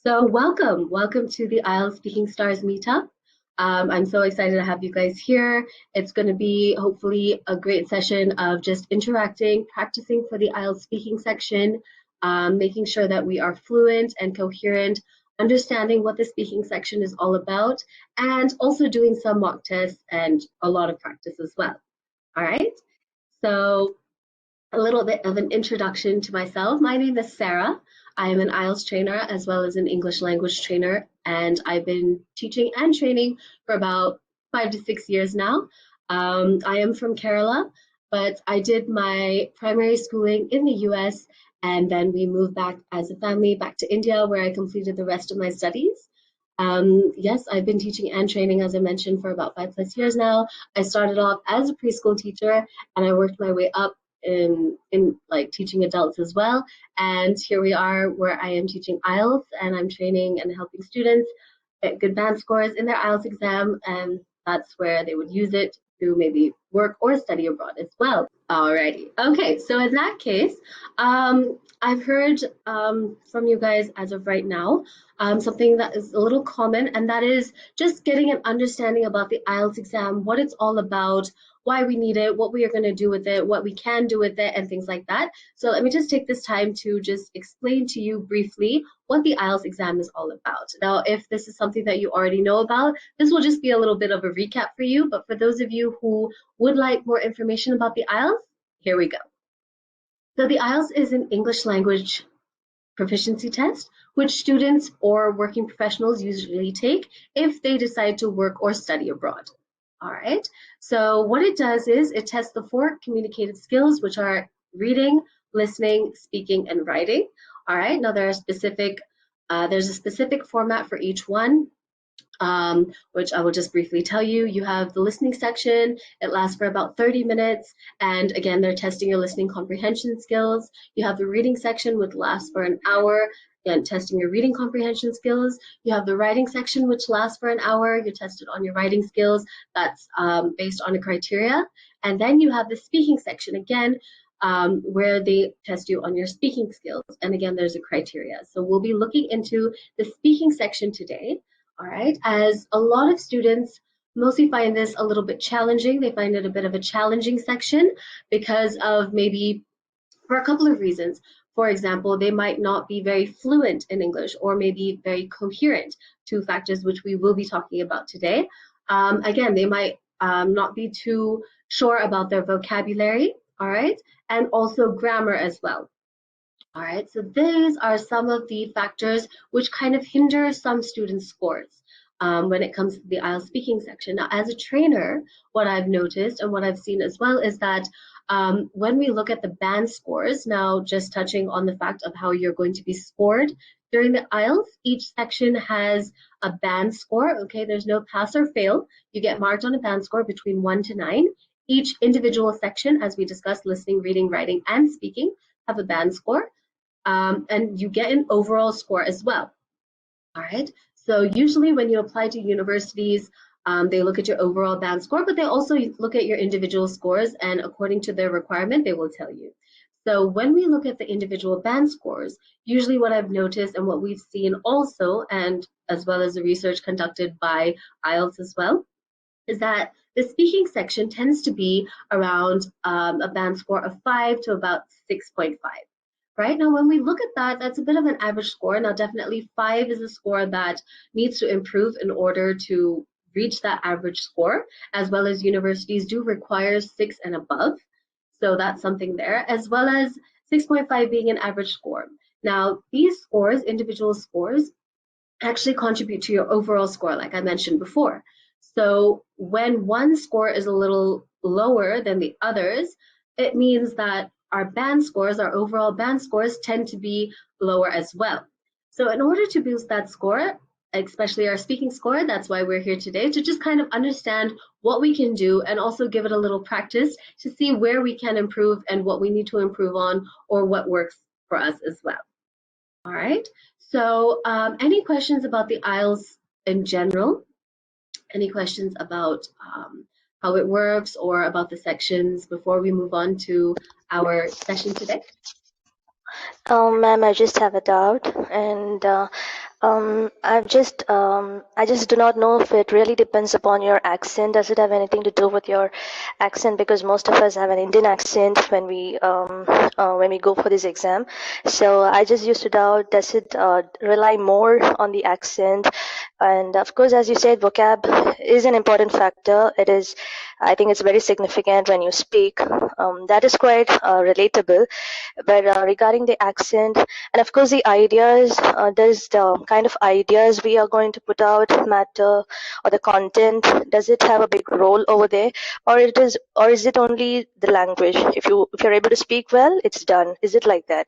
So welcome to the IELTS Speaking Stars Meetup. I'm so excited to have you guys here. It's going to be hopefully a great session of just interacting, practicing for the IELTS speaking section, making sure that we are fluent and coherent, understanding what the speaking section is all about, and also doing some mock tests and a lot of practice as well. All right. So a little bit of an introduction to myself. My name is Sarah. I am an IELTS trainer as well as an English language trainer, and I've been teaching and training for about 5 to 6 years now. I am from Kerala, but I did my primary schooling in the US, and then we moved back as a family back to India, where I completed the rest of my studies. Yes, I've been teaching and training, as I mentioned, for about 5+ years now. I started off as a preschool teacher, and I worked my way up in like teaching adults as well. And here we are where I am teaching IELTS, and I'm training and helping students get good band scores in their IELTS exam, and that's where they would use it to maybe work or study abroad as well. Alrighty. Okay, so in that case, I've heard from you guys as of right now something that is a little common, and that is just getting an understanding about the IELTS exam, what it's all about, why we need it, what we are going to do with it, what we can do with it, and things like that. So let me just take this time to just explain to you briefly what the IELTS exam is all about. Now, if this is something that you already know about, this will just be a little bit of a recap for you. But for those of you who would like more information about the IELTS, here we go. So the IELTS is an English language proficiency test, which students or working professionals usually take if they decide to work or study abroad. All right, so what it does is it tests the 4 communicative skills, which are reading, listening, speaking, and writing. All right, now there's a specific format for each one, which I will just briefly tell you. You have the listening section. It lasts for about 30 minutes. And again, they're testing your listening comprehension skills. You have the reading section, which lasts for an hour. Again, testing your reading comprehension skills. You have the writing section, which lasts for an hour. You're tested on your writing skills. That's based on a criteria. And then you have the speaking section, again, where they test you on your speaking skills. And again, there's a criteria. So we'll be looking into the speaking section today. All right, as a lot of students mostly find this a little bit challenging. They find it a bit of a challenging section because of maybe for a couple of reasons. For example, they might not be very fluent in English or maybe very coherent, 2 factors which we will be talking about today. Again, they might not be too sure about their vocabulary, all right, and also grammar as well. All right, so these are some of the factors which kind of hinder some students' scores when it comes to the IELTS speaking section. Now, as a trainer, what I've noticed and what I've seen as well is that when we look at the band scores, now just touching on the fact of how you're going to be scored during the IELTS, each section has a band score, okay? There's no pass or fail. You get marked on a band score between 1 to 9. Each individual section, as we discussed, listening, reading, writing, and speaking, have a band score. And you get an overall score as well. All right, so usually when you apply to universities, they look at your overall band score, but they also look at your individual scores, and according to their requirement, they will tell you. So when we look at the individual band scores, usually what I've noticed and what we've seen also, and as well as the research conducted by IELTS as well, is that the speaking section tends to be around a band score of 5 to about 6.5. Right now, when we look at that, that's a bit of an average score. Now, definitely 5 is a score that needs to improve in order to reach that average score, as well as universities do require 6 and above. So that's something there, as well as 6.5 being an average score. Now, these scores, individual scores, actually contribute to your overall score, like I mentioned before. So when one score is a little lower than the others, it means that our band scores, our overall band scores, tend to be lower as well. So in order to boost that score, especially our speaking score, that's why we're here today, to just kind of understand what we can do and also give it a little practice to see where we can improve and what we need to improve on or what works for us as well. All right, so any questions about the IELTS in general? Any questions about how it works or about the sections before we move on to our session today? Ma'am, I just have a doubt, and I just do not know if it really depends upon your accent. Does it have anything to do with your accent? Because most of us have an Indian accent when we go for this exam. So I just used to doubt, does it rely more on the accent? And of course, as you said, vocab is an important factor. I think it's very significant when you speak. That is quite relatable. But regarding the accent, and of course the ideas, does the kind of ideas we are going to put out matter, or the content, does it have a big role over there, or is it only the language? If you're able to speak well, it's done. Is it like that?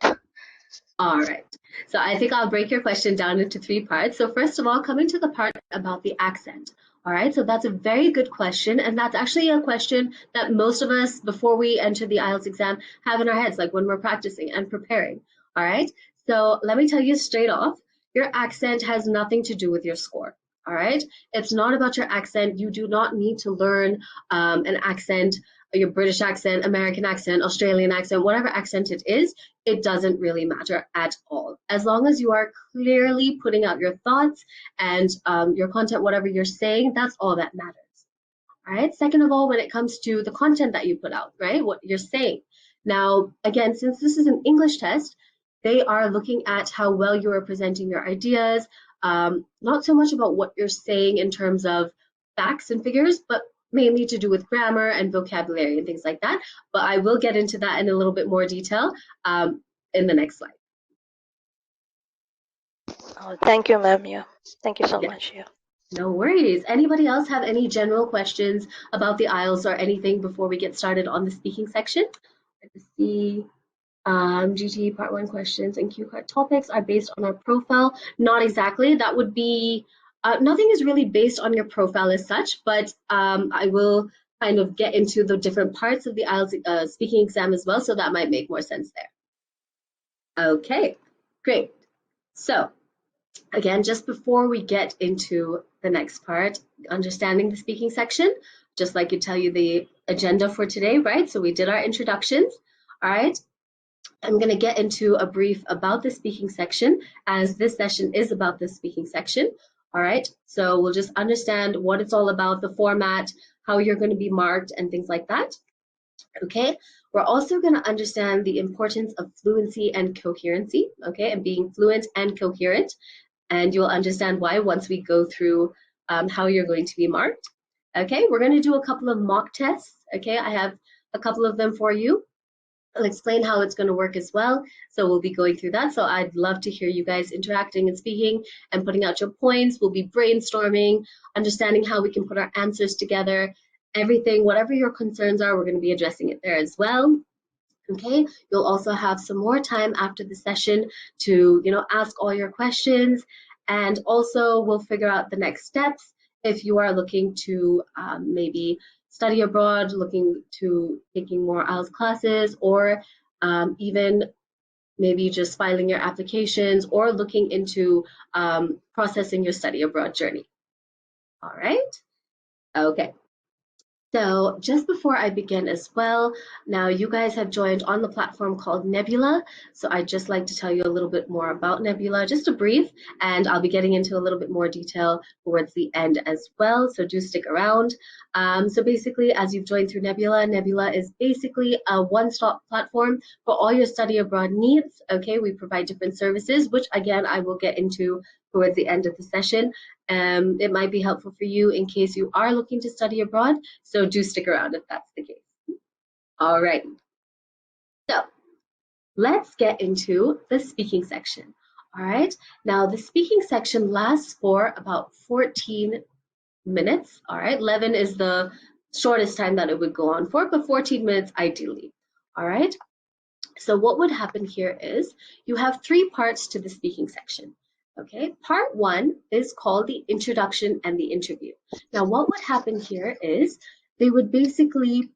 All right. So I think I'll break your question down into three parts. So first of all, coming to the part about the accent. All right. So that's a very good question. And that's actually a question that most of us, before we enter the IELTS exam, have in our heads, like when we're practicing and preparing. All right. So let me tell you straight off, your accent has nothing to do with your score. All right. It's not about your accent. You do not need to learn an accent, your British accent, American accent, Australian accent, whatever accent it is. It doesn't really matter at all. As long as you are clearly putting out your thoughts and your content, whatever you're saying, that's all that matters. All right. Second of all, when it comes to the content that you put out, right, what you're saying. Now, again, since this is an English test, they are looking at how well you are presenting your ideas, not so much about what you're saying in terms of facts and figures, but mainly to do with grammar and vocabulary and things like that. But I will get into that in a little bit more detail in the next slide. Oh, thank you, ma'am. Yeah, thank you so Yeah, much. Yeah. no worries. Anybody else have any general questions about the IELTS or anything before we get started on the speaking section? Let's see. GT Part 1 questions and Q card topics are based on our profile. Not exactly. That would be, nothing is really based on your profile as such, but I will kind of get into the different parts of the IELTS speaking exam as well, so that might make more sense there. Okay, great. So again, just before we get into the next part, understanding the speaking section, just like you tell you the agenda for today, right? So we did our introductions, all right? I'm going to get into a brief about the speaking section, as this session is about the speaking section. All right, so we'll just understand what it's all about, the format, how you're going to be marked, and things like that. Okay, we're also going to understand the importance of fluency and coherency, okay, and being fluent and coherent. And you'll understand why once we go through how you're going to be marked. Okay, we're going to do a couple of mock tests. Okay, I have a couple of them for you. I'll explain how it's going to work as well. So we'll be going through that. So I'd love to hear you guys interacting and speaking and putting out your points. We'll be brainstorming, understanding how we can put our answers together, everything, whatever your concerns are, we're going to be addressing it there as well. Okay, you'll also have some more time after the session to, ask all your questions, and also we'll figure out the next steps if you are looking to maybe study abroad, looking to taking more IELTS classes, or even maybe just filing your applications or looking into processing your study abroad journey. All right, okay. So just before I begin as well, now you guys have joined on the platform called Nbyula. So I'd just like to tell you a little bit more about Nbyula, just a brief, and I'll be getting into a little bit more detail towards the end as well. So do stick around. So basically, as you've joined through Nbyula, Nbyula is basically a one-stop platform for all your study abroad needs. Okay, we provide different services, which again, I will get into towards the end of the session. It might be helpful for you in case you are looking to study abroad. So do stick around if that's the case. All right. So let's get into the speaking section. All right. Now the speaking section lasts for about 14 minutes. All right. 11 is the shortest time that it would go on for, but 14 minutes ideally. All right. So what would happen here is you have three parts to the speaking section. Okay, part one is called the introduction and the interview. Now, what would happen here is they would basically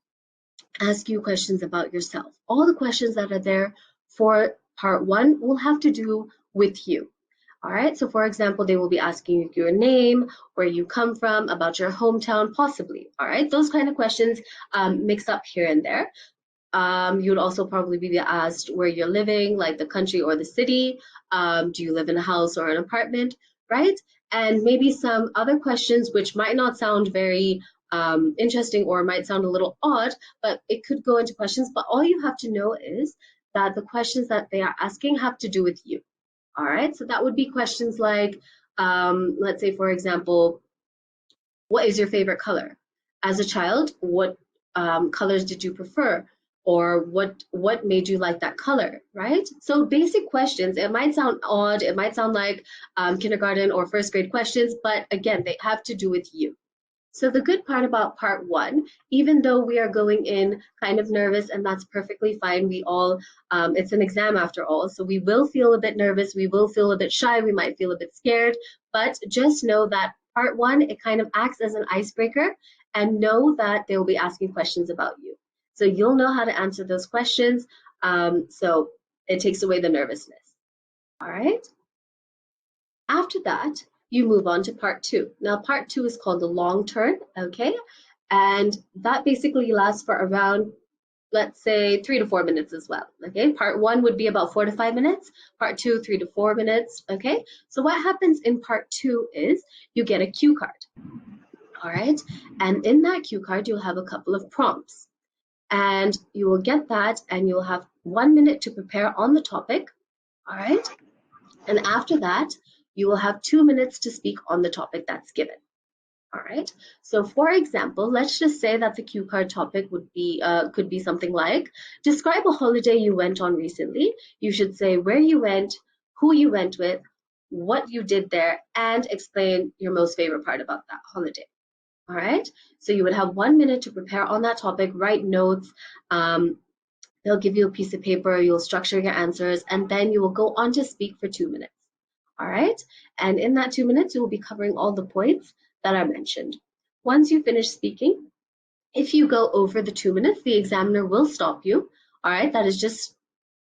ask you questions about yourself. All the questions that are there for part one will have to do with you. All right, so for example, they will be asking you your name, where you come from, about your hometown, possibly. All right, those kind of questions mixed up here and there. You would also probably be asked where you're living, like the country or the city. Do you live in a house or an apartment, right? And maybe some other questions which might not sound very interesting or might sound a little odd, but it could go into questions. But all you have to know is that the questions that they are asking have to do with you. All right, so that would be questions like, let's say, for example, what is your favorite color? As a child, what colors did you prefer? Or what made you like that color, right? So basic questions. It might sound odd. It might sound like kindergarten or first grade questions, but again, they have to do with you. So the good part about part one, even though we are going in kind of nervous, and that's perfectly fine, we all, it's an exam after all, so we will feel a bit nervous, we will feel a bit shy, we might feel a bit scared, but just know that part one, it kind of acts as an icebreaker, and know that they will be asking questions about you. So you'll know how to answer those questions, so it takes away the nervousness. All right. After that, you move on to part two. Now, part two is called the long turn, okay? And that basically lasts for around, let's say, 3 to 4 minutes as well, okay? Part one would be about 4 to 5 minutes. Part two, 3 to 4 minutes, okay? So what happens in part two is you get a cue card, all right? And in that cue card, you'll have a couple of prompts. And you will get that, and you'll have 1 minute to prepare on the topic, all right? And after that, you will have 2 minutes to speak on the topic that's given. All right. So for example, let's just say that the cue card topic would be could be something like, describe a holiday you went on recently. You should say where you went, who you went with, what you did there, and explain your most favorite part about that holiday. All right. So you would have 1 minute to prepare on that topic, write notes. They'll give you a piece of paper, you'll structure your answers, and then you will go on to speak for 2 minutes. All right. And in that 2 minutes, you will be covering all the points that are mentioned. Once you finish speaking, if you go over the 2 minutes, the examiner will stop you. All right. That is just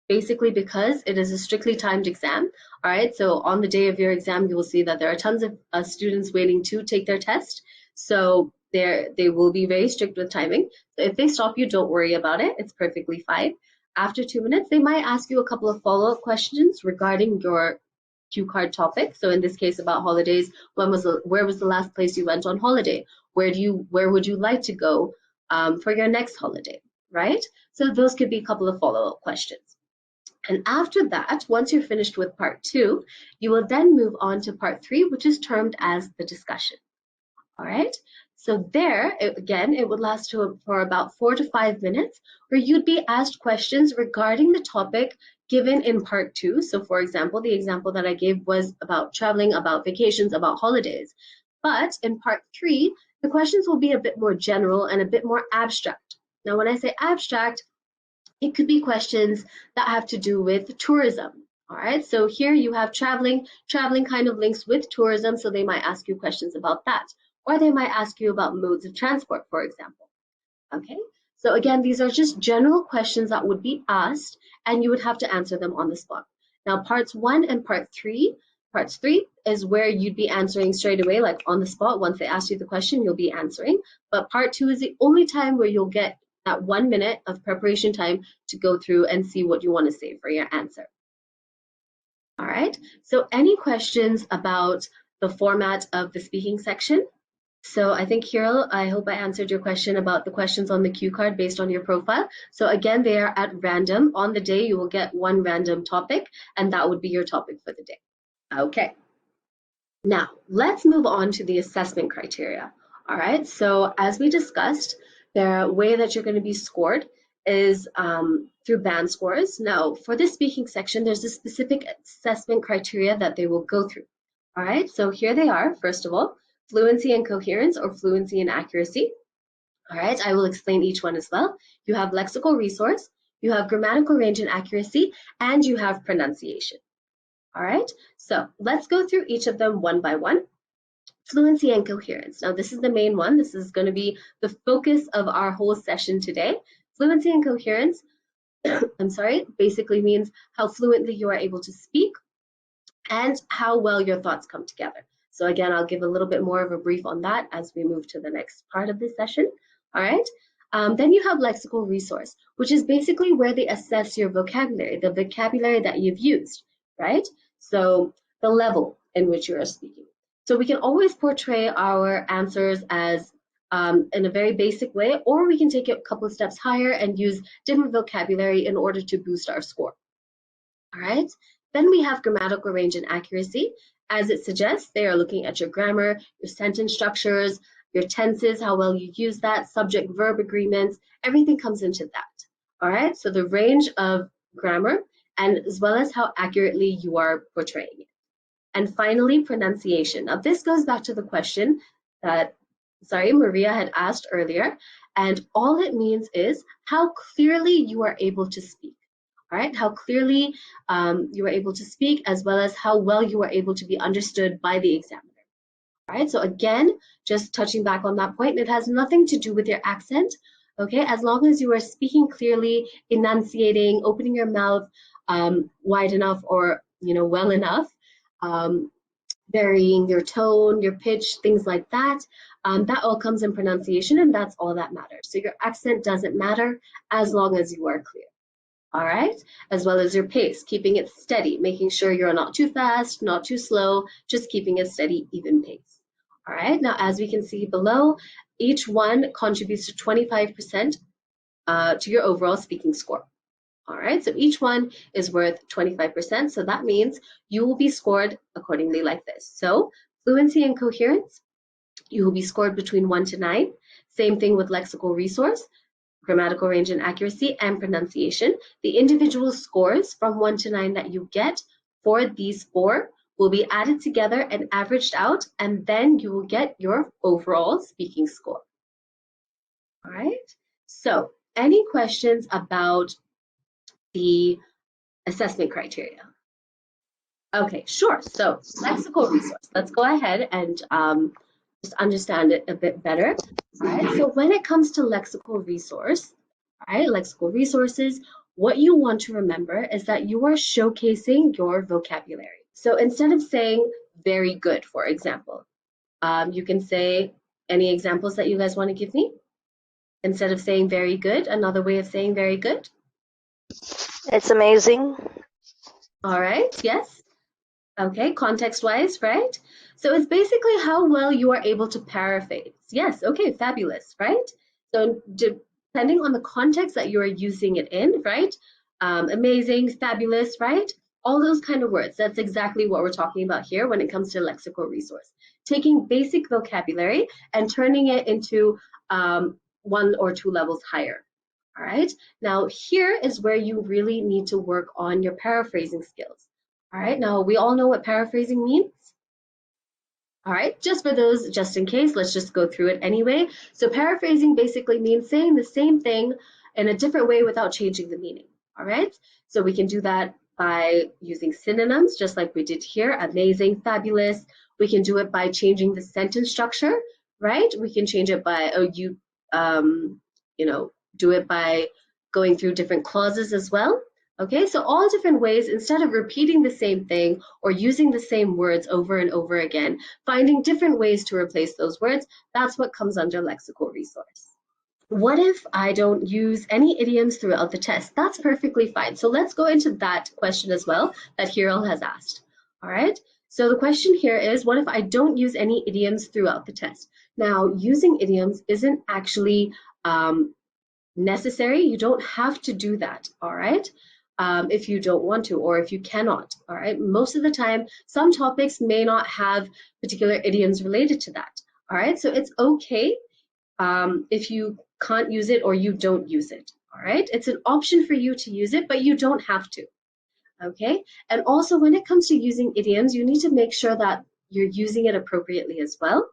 basically because it is a strictly timed exam. All right. So on the day of your exam, you will see that there are tons of students waiting to take their test. So they will be very strict with timing. So if they stop you, don't worry about it. It's perfectly fine. After 2 minutes, they might ask you a couple of follow-up questions regarding your cue card topic. So in this case about holidays, where was the last place you went on holiday? Where would you like to go for your next holiday, right? So those could be a couple of follow-up questions. And after that, once you're finished with part two, you will then move on to part three, which is termed as the discussion. All right. So there, again, it would last for about 4 to 5 minutes, where you'd be asked questions regarding the topic given in part two. So for example, the example that I gave was about traveling, about vacations, about holidays. But in part three, the questions will be a bit more general and a bit more abstract. Now, when I say abstract, it could be questions that have to do with tourism. All right, so here you have traveling kind of links with tourism, so they might ask you questions about that. Or they might ask you about modes of transport, for example. Okay, so again, these are just general questions that would be asked, and you would have to answer them on the spot. Now, parts one and parts three is where you'd be answering straight away, like on the spot. Once they ask you the question, you'll be answering. But part two is the only time where you'll get that 1 minute of preparation time to go through and see what you want to say for your answer. All right, so any questions about the format of the speaking section? So I think, Kirill, I hope I answered your question about the questions on the cue card based on your profile. So again, they are at random. On the day, you will get one random topic, and that would be your topic for the day. Okay. Now, let's move on to the assessment criteria. All right, so as we discussed, the way that you're going to be scored is through band scores. Now, for this speaking section, there's a specific assessment criteria that they will go through. All right, so here they are. First of all, fluency and coherence, or fluency and accuracy. All right, I will explain each one as well. You have lexical resource, you have grammatical range and accuracy, and you have pronunciation. All right, so let's go through each of them one by one. Fluency and coherence. Now, this is the main one. This is going to be the focus of our whole session today. Fluency and coherence, I'm sorry, basically means how fluently you are able to speak and how well your thoughts come together. So again, I'll give a little bit more of a brief on that as we move to the next part of this session. All right. Then you have lexical resource, which is basically where they assess your vocabulary, the vocabulary that you've used, right? So the level in which you are speaking. So we can always portray our answers as in a very basic way, or we can take it a couple of steps higher and use different vocabulary in order to boost our score. All right. Then we have grammatical range and accuracy. As it suggests, they are looking at your grammar, your sentence structures, your tenses, how well you use that, subject-verb agreements, everything comes into that. All right. So the range of grammar and as well as how accurately you are portraying it. And finally, pronunciation. Now, this goes back to the question that, Maria had asked earlier. And all it means is how clearly you are able to speak. All right, how clearly you are able to speak, as well as how well you are able to be understood by the examiner. All right, so again, just touching back on that point, it has nothing to do with your accent. Okay, as long as you are speaking clearly, enunciating, opening your mouth wide enough or well enough, varying your tone, your pitch, things like that. That all comes in pronunciation, and that's all that matters. So your accent doesn't matter as long as you are clear. All right, as well as your pace, keeping it steady, making sure you're not too fast, not too slow, just keeping a steady, even pace. All right, now as we can see below, each one contributes to 25% to your overall speaking score. All right, so each one is worth 25%, so that means you will be scored accordingly like this. So fluency and coherence, you will be scored between 1 to 9. Same thing with lexical resource, grammatical range and accuracy, and pronunciation. The individual scores from 1 to 9 that you get for these 4 will be added together and averaged out, and then you will get your overall speaking score. All right, so any questions about the assessment criteria? Okay, sure. So lexical resource. Let's go ahead and just understand it a bit better. All right, so when it comes to lexical resource, all right, lexical resources, what you want to remember is that you are showcasing your vocabulary. So instead of saying very good, for example, you can say any examples that you guys want to give me? Instead of saying very good, another way of saying very good? It's amazing. All right, yes. Okay, context-wise, right? So it's basically how well you are able to paraphrase. Yes, okay, fabulous, right? So depending on the context that you are using it in, right? Amazing, fabulous, right? All those kind of words. That's exactly what we're talking about here when it comes to lexical resource. Taking basic vocabulary and turning it into 1 or 2 levels higher. All right, now here is where you really need to work on your paraphrasing skills. All right, now we all know what paraphrasing means. All right, just for those, just in case, let's just go through it anyway. So paraphrasing basically means saying the same thing in a different way without changing the meaning. All right, so we can do that by using synonyms, just like we did here, amazing, fabulous. We can do it by changing the sentence structure, right? We can change it by, do it by going through different clauses as well. Okay, so all different ways, instead of repeating the same thing or using the same words over and over again, finding different ways to replace those words, that's what comes under lexical resource. What if I don't use any idioms throughout the test? That's perfectly fine. So let's go into that question as well that Hiro has asked. All right, so the question here is, what if I don't use any idioms throughout the test? Now, using idioms isn't actually necessary. You don't have to do that, all right? If you don't want to, or if you cannot, all right? Most of the time, some topics may not have particular idioms related to that, all right? So it's okay if you can't use it or you don't use it, all right? It's an option for you to use it, but you don't have to, okay? And also when it comes to using idioms, you need to make sure that you're using it appropriately as well,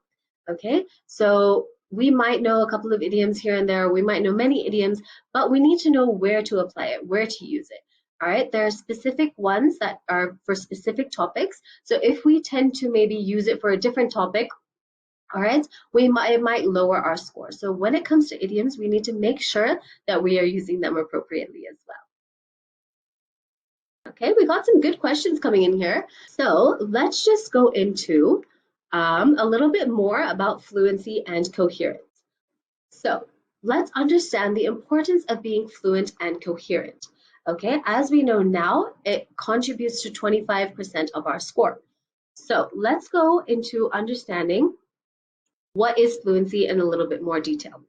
okay? So we might know a couple of idioms here and there, we might know many idioms, but we need to know where to apply it, where to use it. All right, there are specific ones that are for specific topics. So if we tend to maybe use it for a different topic, all right, it might lower our score. So when it comes to idioms, we need to make sure that we are using them appropriately as well. Okay, we got some good questions coming in here. So let's just go into a little bit more about fluency and coherence. So let's understand the importance of being fluent and coherent. Okay, as we know now, it contributes to 25% of our score. So let's go into understanding what is fluency in a little bit more detail.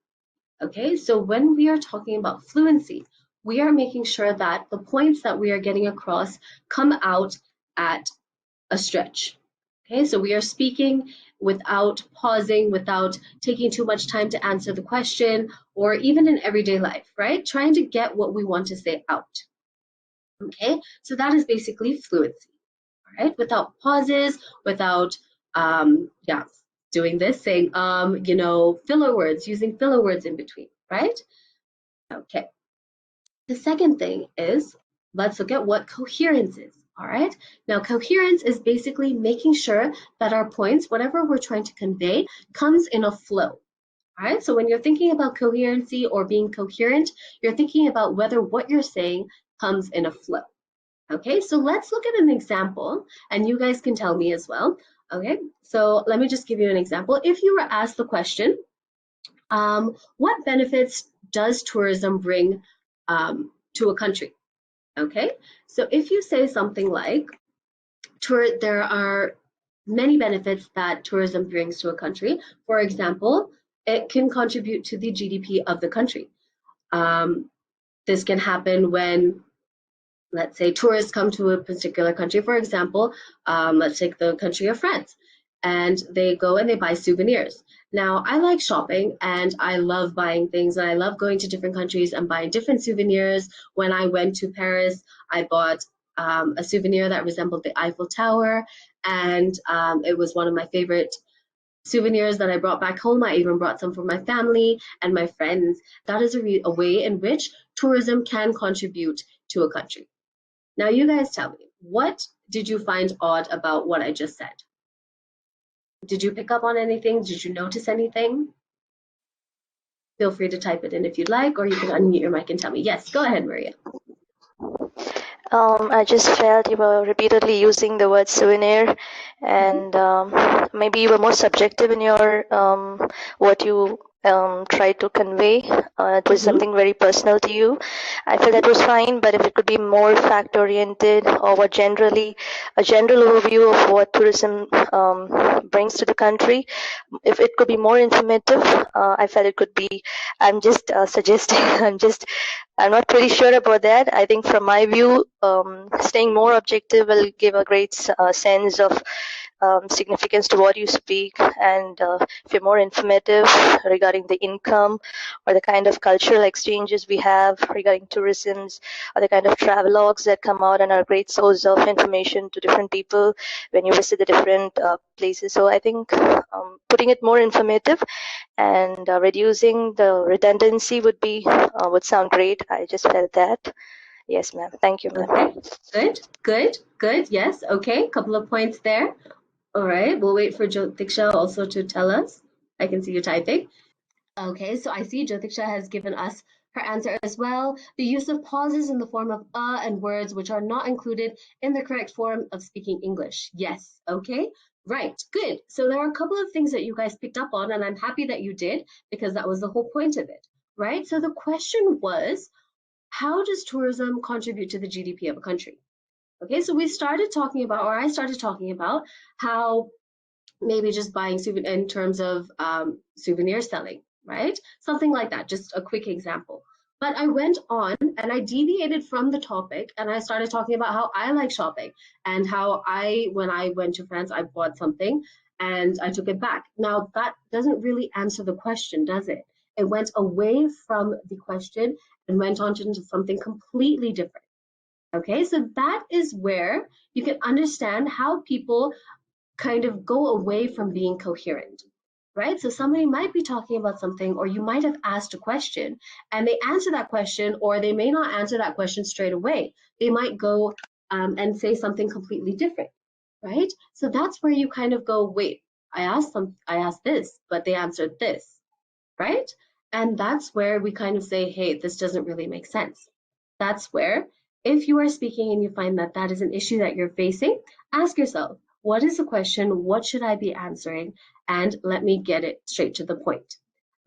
Okay, so when we are talking about fluency, we are making sure that the points that we are getting across come out at a stretch. Okay, so we are speaking without pausing, without taking too much time to answer the question, or even in everyday life, right? Trying to get what we want to say out. Okay, so that is basically fluency, right? Without pauses, without, yeah, doing this, saying, filler words, using filler words in between, right? Okay. The second thing is, let's look at what coherence is. All right. Now, coherence is basically making sure that our points, whatever we're trying to convey, comes in a flow. All right. So when you're thinking about coherency or being coherent, you're thinking about whether what you're saying comes in a flow. Okay. So let's look at an example, and you guys can tell me as well. Okay. So let me just give you an example. If you were asked the question, what benefits does tourism bring to a country? Okay, so if you say something like, there are many benefits that tourism brings to a country. For example, it can contribute to the GDP of the country. This can happen when, let's say, tourists come to a particular country. For example, let's take the country of France, and they go and they buy souvenirs. Now, I like shopping and I love buying things, and I love going to different countries and buying different souvenirs. When I went to Paris, I bought a souvenir that resembled the Eiffel Tower, and it was one of my favorite souvenirs that I brought back home. I even brought some for my family and my friends. That is a way in which tourism can contribute to a country. Now, you guys tell me, what did you find odd about what I just said? Did you pick up on anything? Did you notice anything? Feel free to type it in if you'd like, or you can unmute your mic and tell me. Yes, go ahead, Maria. I just felt you were repeatedly using the word souvenir, and maybe you were more subjective in your what you tried to convey. It was something very personal to you. I felt that was fine, but if it could be more fact-oriented, or what generally a general overview of what tourism brings to the country, if it could be more informative, I felt it could be. I'm just suggesting. I'm not pretty sure about that. I think from my view, staying more objective will give a great sense of significance to what you speak, and if you're more informative regarding the income or the kind of cultural exchanges we have regarding tourisms, or the kind of travelogues that come out and are a great source of information to different people when you visit the different places. So I think putting it more informative and reducing the redundancy would sound great. I just felt that. Yes, ma'am. Thank you, ma'am. Okay, good. Yes, okay, couple of points there. All right, we'll wait for Jyotiksha also to tell us. I can see you typing. Okay, so I see Jyotiksha has given us her answer as well. The use of pauses in the form of and words which are not included in the correct form of speaking English. Yes, okay, right, good. So there are a couple of things that you guys picked up on, and I'm happy that you did, because that was the whole point of it, right? So the question was, how does tourism contribute to the GDP of a country? Okay, so we started talking about, or I started talking about, how maybe just buying in terms of souvenir selling, right? Something like that, just a quick example. But I went on and I deviated from the topic, and I started talking about how I like shopping, and how when I went to France, I bought something and I took it back. Now, that doesn't really answer the question, does it? It went away from the question and went on into something completely different. Okay, so that is where you can understand how people kind of go away from being coherent, right? So somebody might be talking about something, or you might have asked a question and they answer that question, or they may not answer that question straight away. They might go and say something completely different, right? So that's where you kind of go, wait, I asked this, but they answered this, right? And that's where we kind of say, hey, this doesn't really make sense. That's where, if you are speaking and you find that that is an issue that you're facing, ask yourself, what is the question? What should I be answering? And let me get it straight to the point.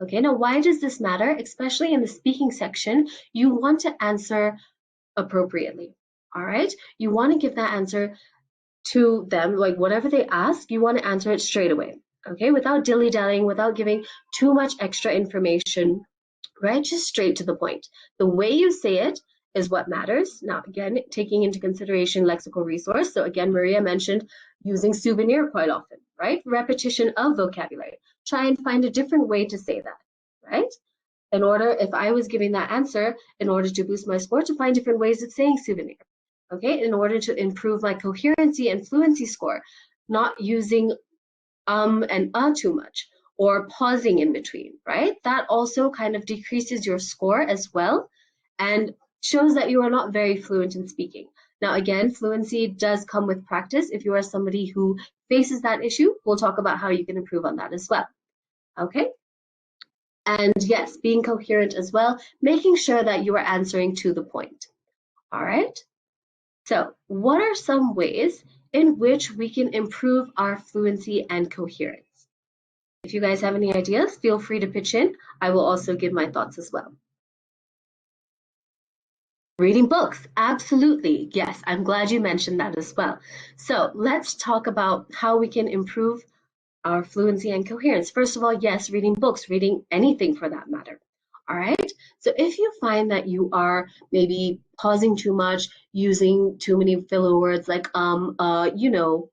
Okay, now why does this matter? Especially in the speaking section, you want to answer appropriately. All right, you want to give that answer to them, like whatever they ask, you want to answer it straight away. Okay, without dilly-dallying, without giving too much extra information, right? Just straight to the point. The way you say it is what matters. Now, again, taking into consideration lexical resource. So again, Maria mentioned using souvenir quite often, right? Repetition of vocabulary. Try and find a different way to say that, right? In order, if I was giving that answer, in order to boost my score, to find different ways of saying souvenir, okay? In order to improve my coherency and fluency score, not using and too much, or pausing in between, right? That also kind of decreases your score as well and shows that you are not very fluent in speaking. Now, again, fluency does come with practice. If you are somebody who faces that issue, we'll talk about how you can improve on that as well, okay? And yes, being coherent as well, making sure that you are answering to the point, all right? So what are some ways in which we can improve our fluency and coherence? If you guys have any ideas, feel free to pitch in. I will also give my thoughts as well. Reading books, absolutely. Yes, I'm glad you mentioned that as well. So let's talk about how we can improve our fluency and coherence. First of all, yes, reading books, reading anything for that matter. All right. So if you find that you are maybe pausing too much, using too many filler words like you know,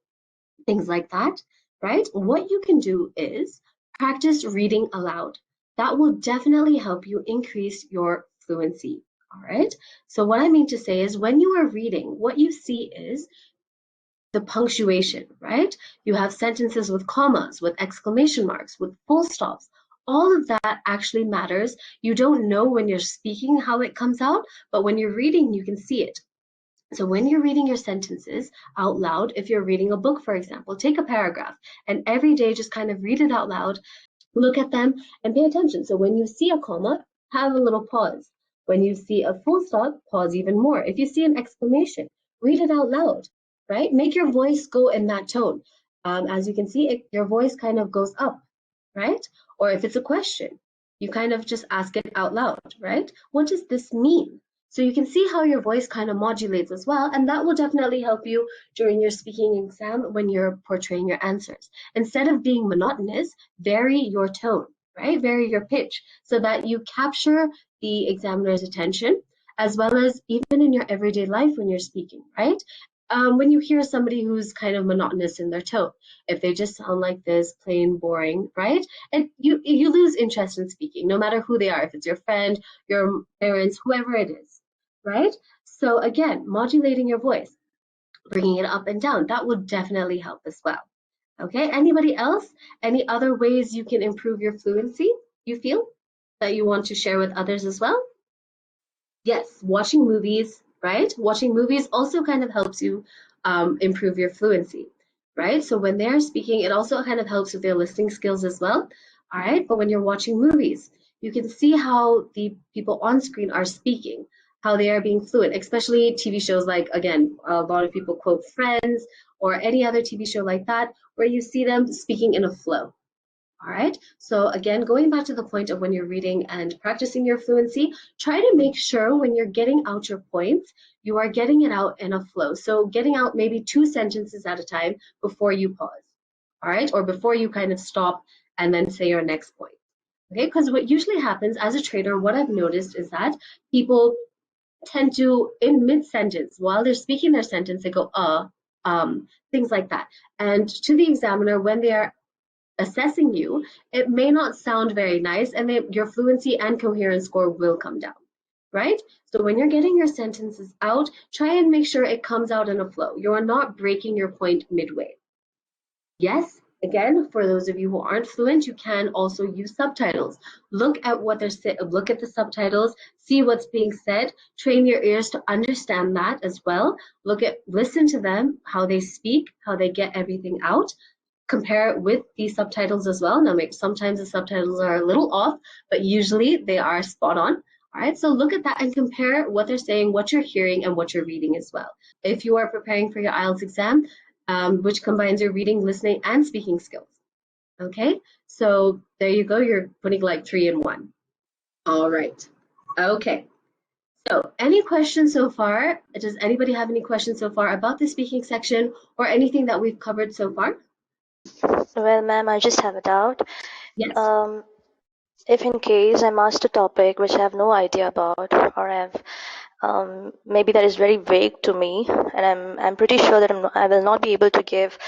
things like that, right? What you can do is practice reading aloud. That will definitely help you increase your fluency. All right. So what I mean to say is when you are reading, what you see is the punctuation, right? You have sentences with commas, with exclamation marks, with full stops. All of that actually matters. You don't know when you're speaking how it comes out, but when you're reading, you can see it. So when you're reading your sentences out loud, if you're reading a book, for example, take a paragraph and every day just kind of read it out loud, look at them and pay attention. So when you see a comma, have a little pause. When you see a full stop, pause even more. If you see an exclamation, read it out loud, right? Make your voice go in that tone. As you can see, your voice kind of goes up, right? Or if it's a question, you kind of just ask it out loud, right? What does this mean? So you can see how your voice kind of modulates as well, and that will definitely help you during your speaking exam when you're portraying your answers. Instead of being monotonous, vary your tone, right? Vary your pitch so that you capture the examiner's attention, as well as even in your everyday life when you're speaking, right? When you hear somebody who's kind of monotonous in their tone, if they just sound like this, plain boring, right? And you lose interest in speaking, no matter who they are, if it's your friend, your parents, whoever it is, right? So again, modulating your voice, bringing it up and down, that would definitely help as well. Okay, anybody else? Any other ways you can improve your fluency, you feel, that you want to share with others as well? Yes, watching movies, right? Watching movies also kind of helps you improve your fluency, right? So when they're speaking, it also kind of helps with their listening skills as well, all right? But when you're watching movies, you can see how the people on screen are speaking, how they are being fluent, especially TV shows like, again, a lot of people quote Friends or any other TV show like that, where you see them speaking in a flow. All right. So again, going back to the point of when you're reading and practicing your fluency, try to make sure when you're getting out your points, you are getting it out in a flow. So getting out maybe 2 sentences at a time before you pause. All right. Or before you kind of stop and then say your next point. Okay. Because what usually happens as a trader, what I've noticed is that people tend to, in mid-sentence, while they're speaking their sentence, they go, things like that. And to the examiner, when they are assessing you, it may not sound very nice, and your fluency and coherence score will come down, right? So when you're getting your sentences out, try and make sure it comes out in a flow. You are not breaking your point midway. Yes, again, for those of you who aren't fluent, you can also use subtitles. Look at what look at the subtitles, see what's being said, train your ears to understand that as well. Listen to them, how they speak, how they get everything out. Compare it with the subtitles as well. Now, sometimes the subtitles are a little off, but usually they are spot on. All right, so look at that and compare what they're saying, what you're hearing, and what you're reading as well. If you are preparing for your IELTS exam, which combines your reading, listening, and speaking skills. Okay, so there you go. You're putting like 3 in 1. All right. Okay. So any questions so far? Does anybody have any questions so far about the speaking section or anything that we've covered so far? Well, ma'am, I just have a doubt. Yes. If in case I'm asked a topic which I have no idea about, or maybe that is very vague to me, and I'm pretty sure that I will not be able to give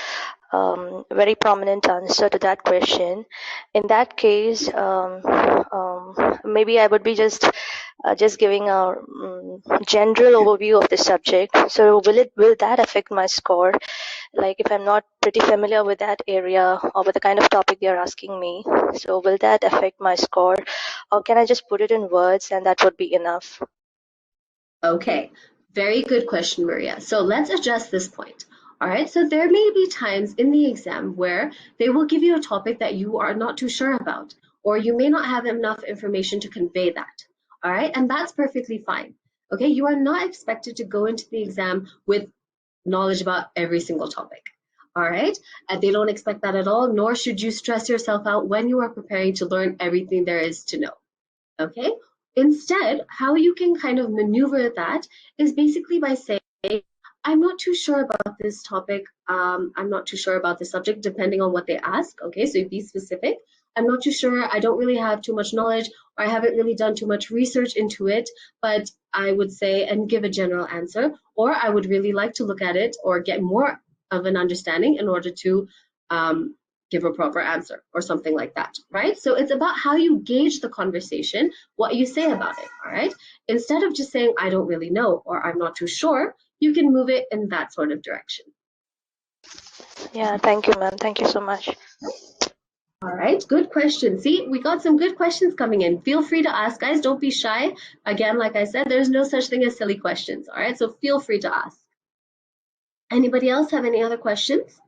very prominent answer to that question. In that case, maybe I would be just giving a general overview of the subject. So will that affect my score? Like if I'm not pretty familiar with that area or with the kind of topic they're asking me, so will that affect my score, or can I just put it in words and that would be enough? Okay, very good question, Maria. So let's address this point. All right, so there may be times in the exam where they will give you a topic that you are not too sure about, or you may not have enough information to convey that. All right, and that's perfectly fine. Okay, you are not expected to go into the exam with knowledge about every single topic. All right, and they don't expect that at all, nor should you stress yourself out when you are preparing to learn everything there is to know. Okay, instead, how you can kind of maneuver that is basically by saying, I'm not too sure about this topic. I'm not too sure about the subject, depending on what they ask. Okay, so be specific. I'm not too sure. I don't really have too much knowledge, or I haven't really done too much research into it, but I would say and give a general answer, or I would really like to look at it or get more of an understanding in order to um, give a proper answer or something like that, right? So it's about how you gauge the conversation, what you say about it, all right? Instead of just saying, I don't really know or I'm not too sure, you can move it in that sort of direction. Yeah, thank you, ma'am. Thank you so much. All right, good question. See, we got some good questions coming in. Feel free to ask, guys. Don't be shy. Again, like I said, there's no such thing as silly questions, all right? So feel free to ask. Anybody else have any other questions?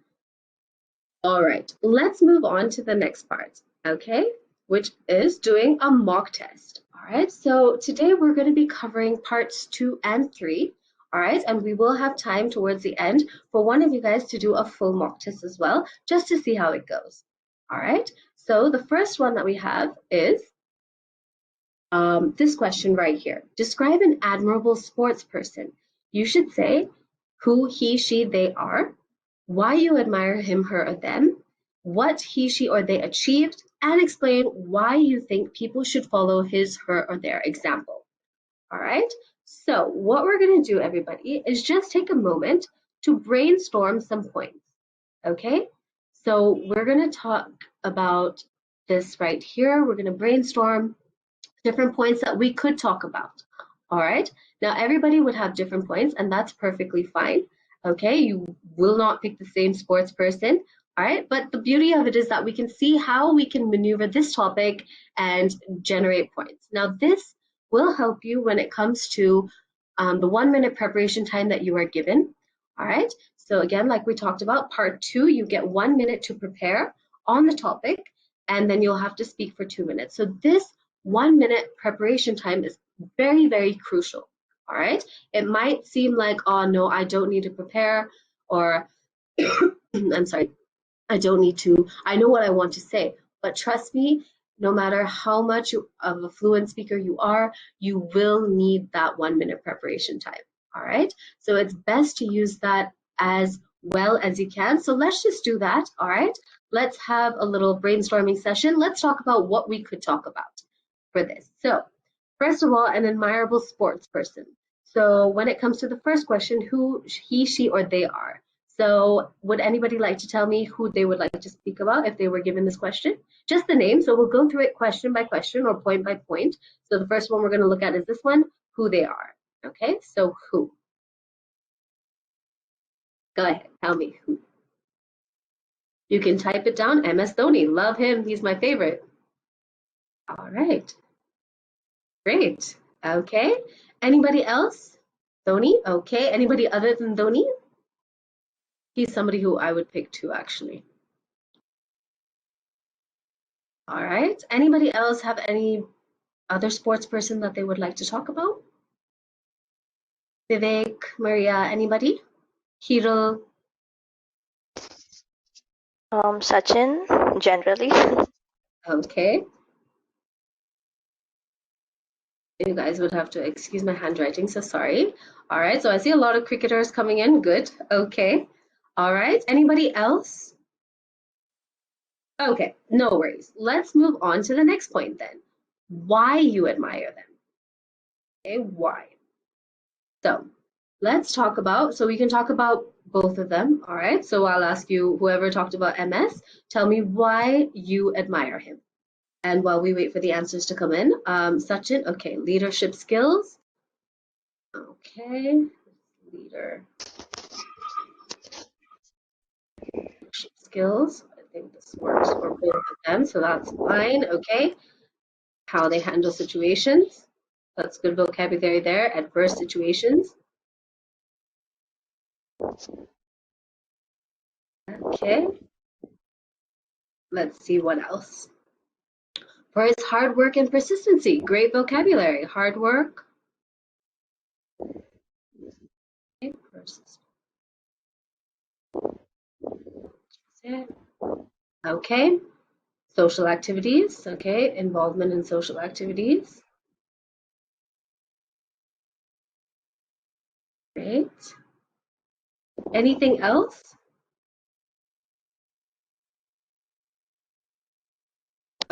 All right, let's move on to the next part, okay, which is doing a mock test. All right, so today we're going to be covering parts 2 and 3. All right, and we will have time towards the end for one of you guys to do a full mock test as well, just to see how it goes. All right, so the first one that we have is this question right here. Describe an admirable sports person. You should say who he, she, they are, why you admire him, her, or them, what he, she, or they achieved, and explain why you think people should follow his, her, or their example. All right? So what we're going to do, everybody, is just take a moment to brainstorm some points. Okay? So we're going to talk about this right here. We're going to brainstorm different points that we could talk about. All right. Now, everybody would have different points, and that's perfectly fine. Okay. You will not pick the same sports person. All right. But the beauty of it is that we can see how we can maneuver this topic and generate points. Now, this will help you when it comes to the 1 minute preparation time that you are given. All right. So, again, like we talked about, part 2, you get 1 minute to prepare on the topic, and then you'll have to speak for 2 minutes. So, this 1 minute preparation time is very, very crucial. All right. It might seem like, oh, no, I don't need to prepare, or I'm sorry, I don't need to, I know what I want to say. But trust me, no matter how much of a fluent speaker you are, you will need that 1 minute preparation time. All right. So it's best to use that as well as you can. So let's just do that. All right. Let's have a little brainstorming session. Let's talk about what we could talk about for this. So, first of all, an admirable sports person. So, when it comes to the first question, who he, she, or they are. So, would anybody like to tell me who they would like to speak about if they were given this question? Just the name. So, we'll go through it question by question or point by point. So, the first one we're going to look at is this one, who they are. Okay, so who? Go ahead, tell me who. You can type it down. MS Dhoni, love him. He's my favorite. All right. Great. Okay. Anybody else? Dhoni? Okay. Anybody other than Dhoni? He's somebody who I would pick too, actually. All right. Anybody else have any other sports person that they would like to talk about? Vivek, Maria, anybody? Hiro? Sachin, generally. Okay. You guys would have to excuse my handwriting, so sorry. All right, so I see a lot of cricketers coming in. Good. Okay. All right. Anybody else? Okay, no worries. Let's move on to the next point then. Why you admire them. Okay, why? So let's talk about, so we can talk about both of them. All right, so I'll ask you, whoever talked about MS, tell me why you admire him. And while we wait for the answers to come in, Sachin, okay, leadership skills. Okay, leadership skills. I think this works for both of them, so that's fine. Okay, how they handle situations. That's good vocabulary there. Adverse situations. Okay, let's see what else. For his hard work and persistency. Great vocabulary. Hard work. Okay, okay. Social activities. Okay, involvement in social activities. Great. Anything else?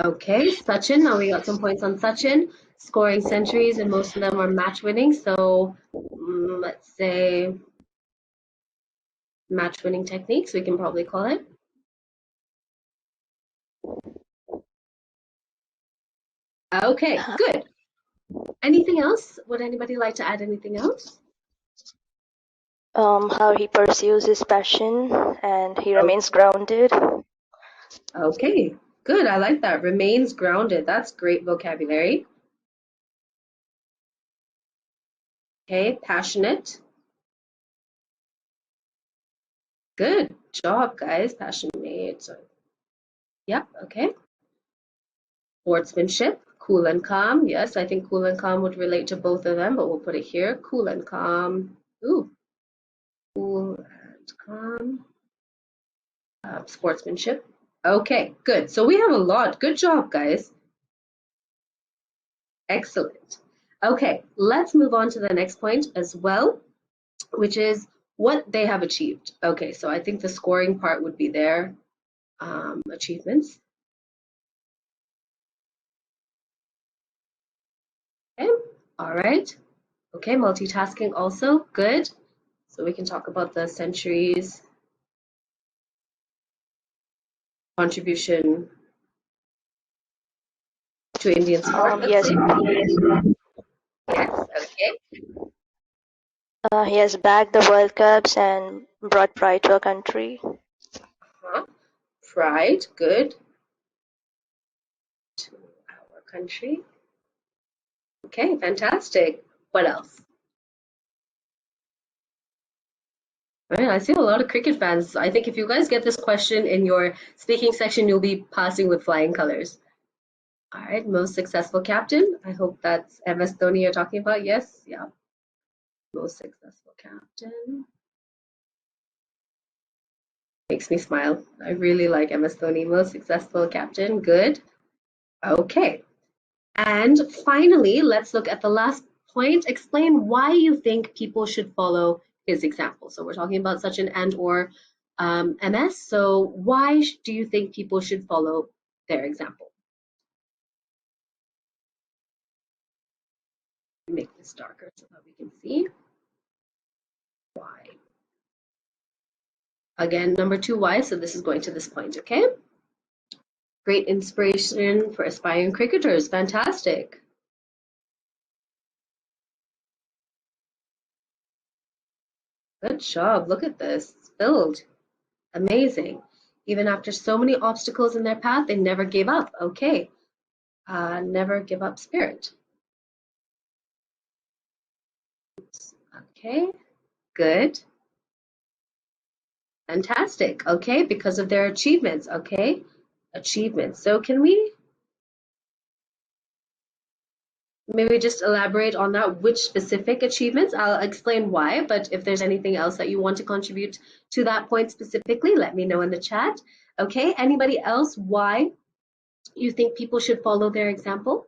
Okay, Sachin. Now we got some points on Sachin. Scoring centuries, and most of them are match winning. So let's say match winning techniques, we can probably call it. Okay, good. Anything else? Would anybody like to add anything else? How he pursues his passion and he remains grounded. Okay, good. I like that. Remains grounded. That's great vocabulary. Okay, passionate. Good job, guys. Passionate. Yep, okay. Sportsmanship, cool and calm. Yes, I think cool and calm would relate to both of them, but we'll put it here. Cool and calm. Ooh, cool and calm. Sportsmanship. Okay, good. So we have a lot. Good job, guys. Excellent. Okay, let's move on to the next point as well, which is what they have achieved. Okay, so I think the scoring part would be their achievements. Okay, all right. Okay, multitasking also, good. So we can talk about the centuries, contribution to Indian sport, let's Yes, say. Yes, okay. he has bagged the World Cups and brought pride to our country. Pride, good. To our country. Okay, fantastic. What else? All right, I see a lot of cricket fans. I think if you guys get this question in your speaking section, you'll be passing with flying colors. All right, most successful captain. I hope that's MS Dhoni you're talking about. Yes, yeah. Most successful captain. Makes me smile. I really like MS Dhoni. Most successful captain. Good. Okay. And finally, let's look at the last point. Explain why you think people should follow his example. So we're talking about such an and or MS. So why do you think people should follow their example? Make this darker so that we can see why. Again, number 2, why? So this is going to this point, okay? Great inspiration for aspiring cricketers. Fantastic. Good job. Look at this. It's filled. Amazing. Even after so many obstacles in their path, they never gave up. Okay. Never give up spirit. Okay. Good. Fantastic. Okay. Because of their achievements. Okay. Achievements. So can we maybe just elaborate on that? Which specific achievements? I'll explain why, but if there's anything else that you want to contribute to that point specifically, let me know in the chat. Okay, anybody else? Why you think people should follow their example?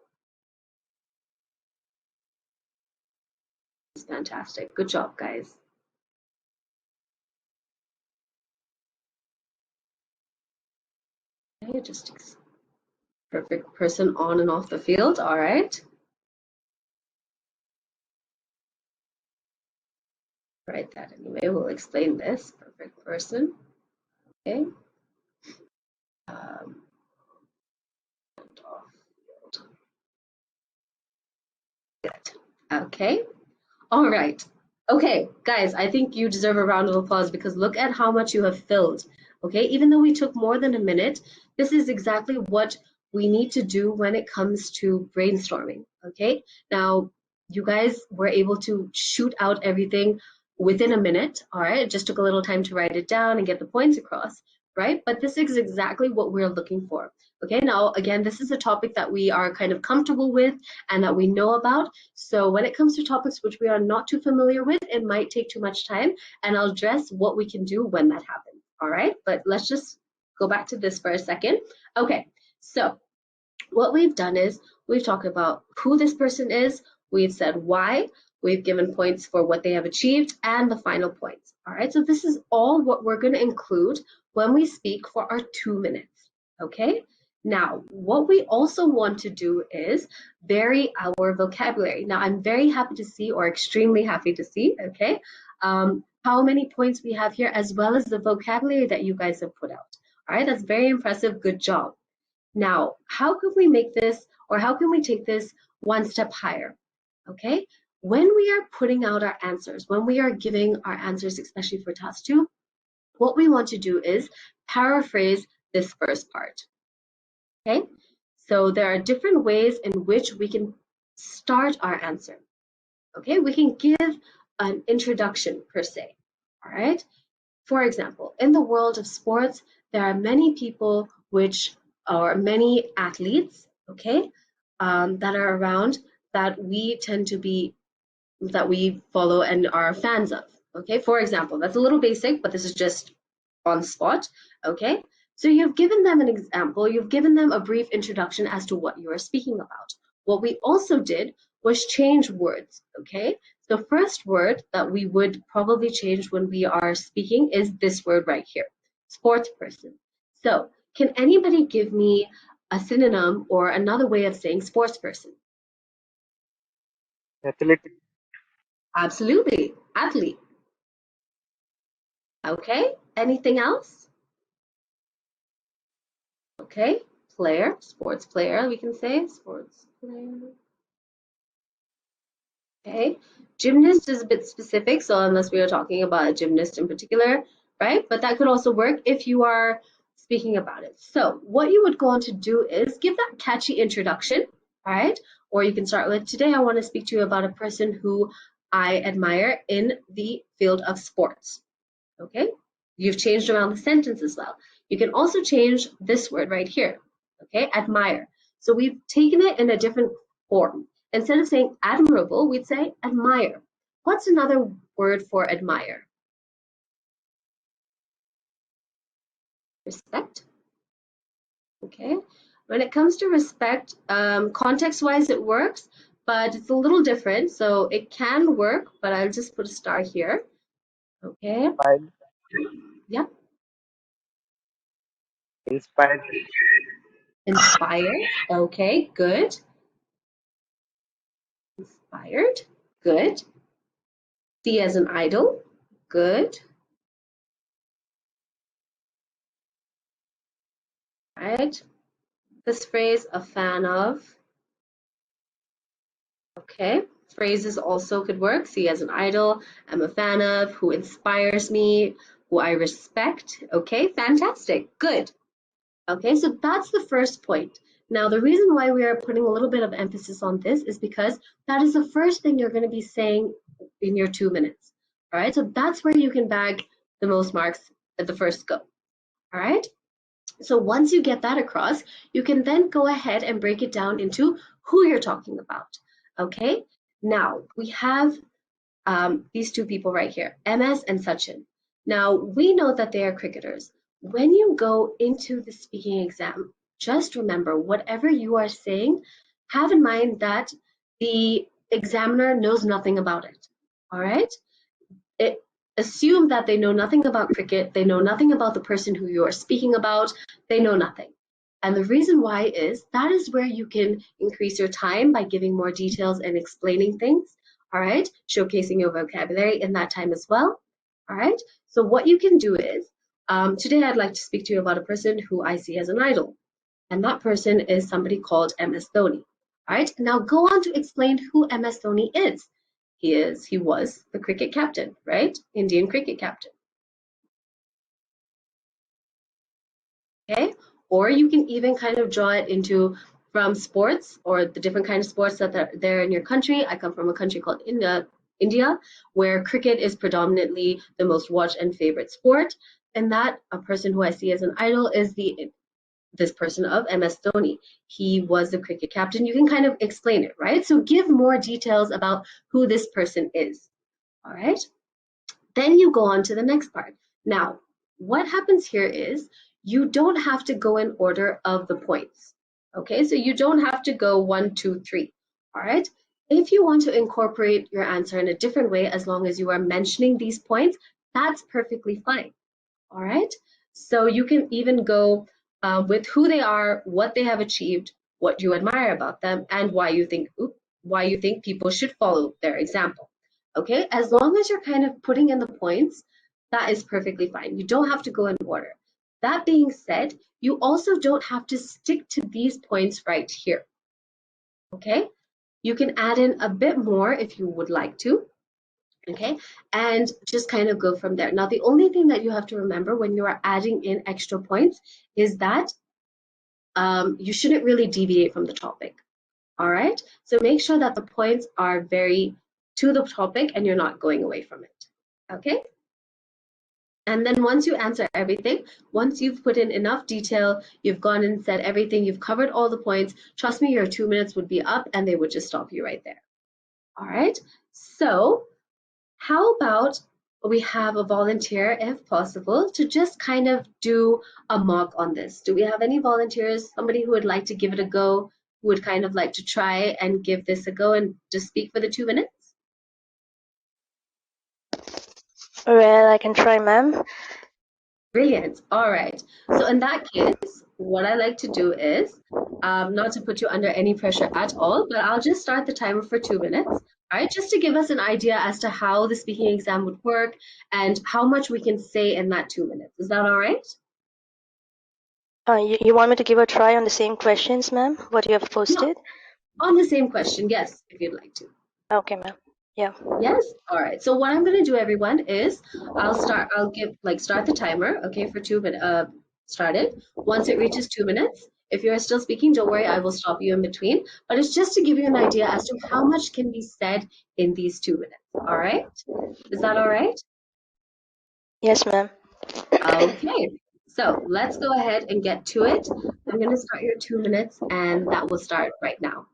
It's fantastic. Good job, guys. Okay, just perfect person on and off the field. All right. Write that anyway. We'll explain this. Perfect person. Okay. And off field. Good. Okay. All right. Okay, guys, I think you deserve a round of applause because look at how much you have filled. Okay, even though we took more than a minute, this is exactly what we need to do when it comes to brainstorming. Okay, now you guys were able to shoot out everything within a minute. All right, it just took a little time to write it down and get the points across, right? But this is exactly what we're looking for. Okay, now again, this is a topic that we are kind of comfortable with and that we know about. So when it comes to topics which we are not too familiar with, it might take too much time, and I'll address what we can do when that happens. All right, but let's just go back to this for a second. Okay, so what we've done is we've talked about who this person is, we've said why, we've given points for what they have achieved, and the final points. All right, so this is all what we're going to include when we speak for our 2 minutes. Okay, now what we also want to do is vary our vocabulary. Now I'm very happy to see, or extremely happy to see, okay, how many points we have here, as well as the vocabulary that you guys have put out. All right, that's very impressive. Good job. Now, how could we make this, or how can we take this one step higher? Okay, when we are putting out our answers, when we are giving our answers, especially for task 2, what we want to do is paraphrase this first part. Okay, so there are different ways in which we can start our answer. Okay, we can give an introduction per se. All right, for example, in the world of sports, there are many people which are many athletes, okay, that are around that we tend to be, that we follow and are fans of. Okay, for example, that's a little basic, but this is just on spot. Okay, so you've given them an example, you've given them a brief introduction as to what you are speaking about. What we also did was change words. Okay, the first word that we would probably change when we are speaking is this word right here, sports person. So can anybody give me a synonym or another way of saying sports person? Athletic. Absolutely, athlete. Okay, anything else? Okay, player, sports player, we can say sports player. Okay, gymnast is a bit specific, so unless we are talking about a gymnast in particular, right? But that could also work if you are speaking about it. So what you would go on to do is give that catchy introduction, all right? Or you can start with, today I want to speak to you about a person who I admire in the field of sports. Okay, you've changed around the sentence as well. You can also change this word right here, okay, admire. So we've taken it in a different form. Instead of saying admirable, we'd say admire. What's another word for admire? Respect. Okay, when it comes to respect, context-wise it works, but it's a little different. So it can work, but I'll just put a star here. Okay. Inspired. Yep. Inspired. Inspired. Okay, good. Inspired. Good. See as an idol. Good. Right. This phrase, a fan of. Okay. Phrases also could work. See as an idol. I'm a fan of. Who inspires me. Who I respect. Okay. Fantastic. Good. Okay. So that's the first point. Now, the reason why we are putting a little bit of emphasis on this is because that is the first thing you're going to be saying in your 2 minutes. All right. So that's where you can bag the most marks at the first go. All right. So once you get that across, you can then go ahead and break it down into who you're talking about. Okay. Now we have these two people right here, MS and Sachin. Now we know that they are cricketers. when you go into the speaking exam, just remember whatever you are saying, have in mind that the examiner knows nothing about it. All right? Assume that they know nothing about cricket, they know nothing about the person who you are speaking about, they know nothing. And the reason why is that is where you can increase your time by giving more details and explaining things, all right? Showcasing your vocabulary in that time as well, all right? So what you can do is, today I'd like to speak to you about a person who I see as an idol. And that person is somebody called MS Dhoni. All right, now go on to explain who MS Dhoni is. He was the cricket captain, right? Indian cricket captain. Okay, or you can even kind of draw it into from sports or the different kind of sports that are there in your country. I come from a country called India, where cricket is predominantly the most watched and favorite sport. And that a person who I see as an idol is this person of MS Dhoni. He was the cricket captain. You can kind of explain it, right? So give more details about who this person is. All right. Then you go on to the next part. Now, what happens here is you don't have to go in order of the points. Okay, so you don't have to go 1, 2, 3. All right. If you want to incorporate your answer in a different way, as long as you are mentioning these points, that's perfectly fine. All right. So you can even go with who they are, what they have achieved, what you admire about them, and why you think people should follow their example. Okay, as long as you're kind of putting in the points, that is perfectly fine. You don't have to go in order. That being said, you also don't have to stick to these points right here. Okay, you can add in a bit more if you would like to. Okay, and just kind of go from there. Now, the only thing that you have to remember when you are adding in extra points is that you shouldn't really deviate from the topic. All right, so make sure that the points are very to the topic and you're not going away from it. Okay, and then once you answer everything, once you've put in enough detail, you've gone and said everything, you've covered all the points, trust me, your 2 minutes would be up and they would just stop you right there. All right, so how about we have a volunteer, if possible, to just kind of do a mock on this? Do we have any volunteers, somebody who would like to give it a go, who would kind of like to try and give this a go and just speak for the 2 minutes? Well, I can try, ma'am. Brilliant. All right. So in that case, what I like to do is, not to put you under any pressure at all, but I'll just start the timer for 2 minutes. All right, just to give us an idea as to how the speaking exam would work and how much we can say in that 2 minutes. Is that all right? You want me to give a try on the same questions, ma'am, what you have No, posted? on the same question, yes, if you'd like to. Okay, ma'am. Yeah. Yes? All right. So what I'm going to do, everyone, is I'll start the timer, okay, for 2 minutes, start it. Once it reaches 2 minutes, if you're still speaking, don't worry, I will stop you in between. But it's just to give you an idea as to how much can be said in these 2 minutes. All right? Is that all right? Yes, ma'am. Okay. So let's go ahead and get to it. I'm going to start your 2 minutes, and that will start right now.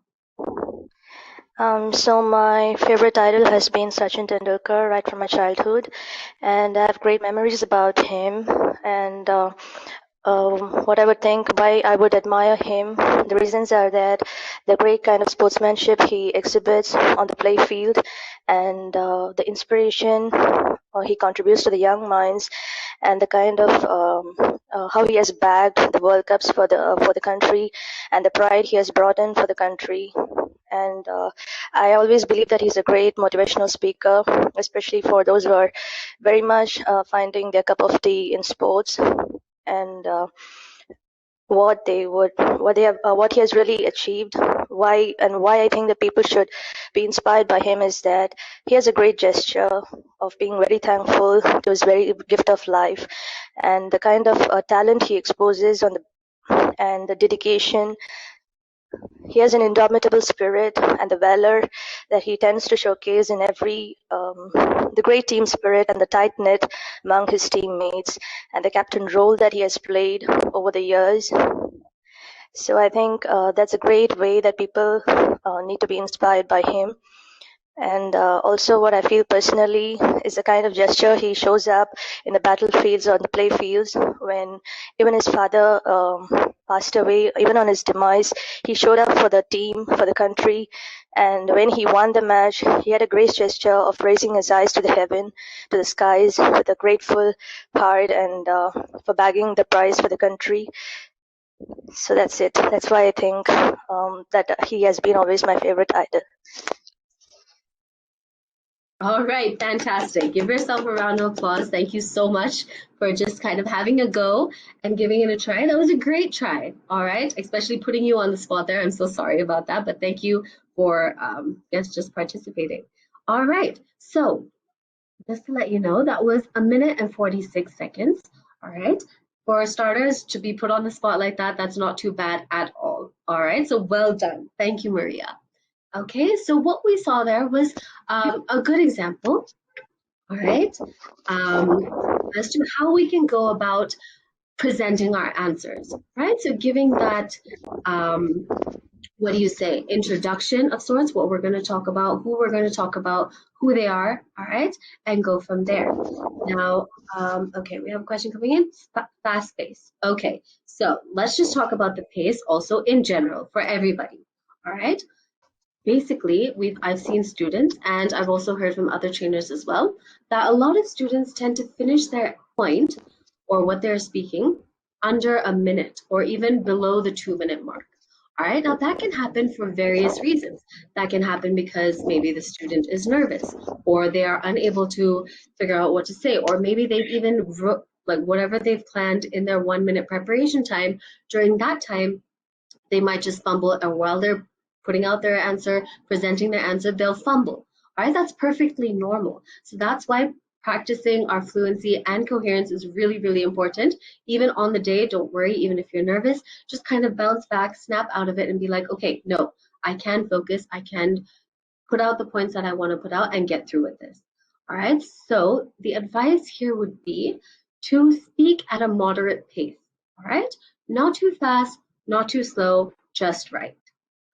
So my favorite idol has been Sachin Tendulkar right from my childhood, and I have great memories about him. And what I would think why I would admire him, the reasons are that the great kind of sportsmanship he exhibits on the play field, and the inspiration he contributes to the young minds, and the kind of how he has bagged the World Cups for the country, and the pride he has brought in for the country. And I always believe that he's a great motivational speaker, especially for those who are very much finding their cup of tea in sports, and what he has really achieved. Why I think that people should be inspired by him is that he has a great gesture of being very thankful to his very gift of life, and the kind of talent he exposes and the dedication. He has an indomitable spirit and the valor that he tends to showcase in every the great team spirit and the tight knit among his teammates, and the captain role that he has played over the years. So I think that's a great way that people need to be inspired by him. And also what I feel personally is the kind of gesture he shows up in the battlefields or the play fields when even his father passed away, even on his demise, he showed up for the team, for the country. And when he won the match, he had a great gesture of raising his eyes to the heaven, to the skies, with a grateful heart, and for bagging the prize for the country. So that's it. That's why I think that he has been always my favorite idol. All right, fantastic. Give yourself a round of applause. Thank you so much for just kind of having a go and giving it a try. That was a great try. All right, especially putting you on the spot there. I'm so sorry about that, but thank you for yes, just participating. All right, so just to let you know, that was 1 minute and 46 seconds. All right. For starters, to be put on the spot like that, that's not too bad at all. All right. So well done. Thank you, Maria. Okay. So what we saw there was a good example. All right. As to how we can go about presenting our answers. Right. So giving that what do you say, introduction of sorts, what we're going to talk about, who we're going to talk about, who they are, all right, and go from there. Now, okay, we have a question coming in, fast pace. Okay, so let's just talk about the pace also in general for everybody, all right? Basically, I've seen students, and I've also heard from other trainers as well, that a lot of students tend to finish their point or what they're speaking under a minute or even below the 2 minute mark. All right, now that can happen for various reasons. That can happen because maybe the student is nervous or they are unable to figure out what to say, or maybe they've even like whatever they've planned in their 1 minute preparation time, during that time, they might just fumble, and while they're putting out their answer, presenting their answer, they'll fumble. All right, that's perfectly normal. So that's why practicing our fluency and coherence is really, really important. Even on the day, don't worry, even if you're nervous, just kind of bounce back, snap out of it, and be like, okay, no, I can focus, I can put out the points that I want to put out and get through with this. All right, so the advice here would be to speak at a moderate pace. All right, not too fast, not too slow, just right.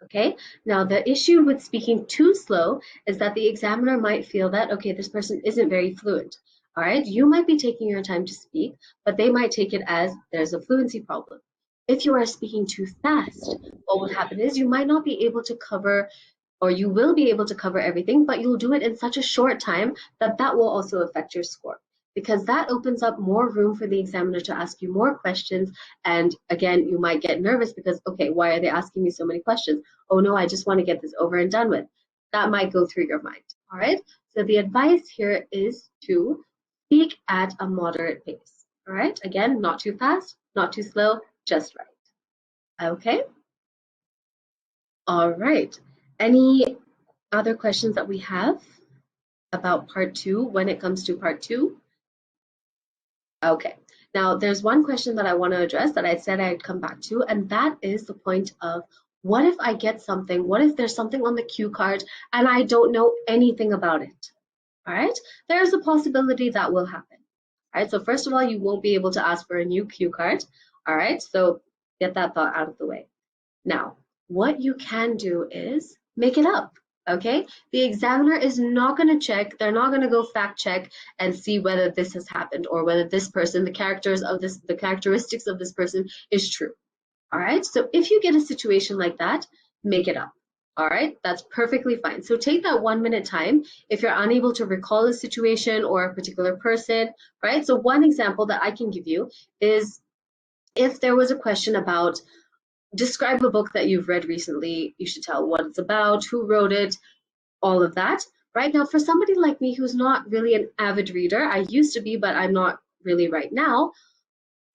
Okay, now the issue with speaking too slow is that the examiner might feel that, okay, this person isn't very fluent. All right, you might be taking your time to speak, but they might take it as there's a fluency problem. If you are speaking too fast, what would happen is you might not be able to cover, or you will be able to cover everything, but you'll do it in such a short time that that will also affect your score, because that opens up more room for the examiner to ask you more questions. And again, you might get nervous because, okay, why are they asking me so many questions? Oh no, I just want to get this over and done with. That might go through your mind. All right. So the advice here is to speak at a moderate pace. All right. Again, not too fast, not too slow, just right. Okay. All right. Any other questions that we have about part two when it comes to part two? Okay. Now, there's one question that I want to address that I said I'd come back to, and that is the point of what if I get something? What if there's something on the cue card and I don't know anything about it? All right. There's a possibility that will happen. All right. So, first of all, you won't be able to ask for a new cue card. All right. So, get that thought out of the way. Now, what you can do is make it up. Okay, the examiner is not going to check, they're not going to go fact check and see whether this has happened or whether this person, the characteristics of this person is true. All right, so if you get a situation like that, make it up. All right, that's perfectly fine. So take that 1 minute time if you're unable to recall a situation or a particular person, right? So one example that I can give you is if there was a question about describe a book that you've read recently. You should tell what it's about, who wrote it, all of that. Right now, for somebody like me who's not really an avid reader, I used to be, but I'm not really right now,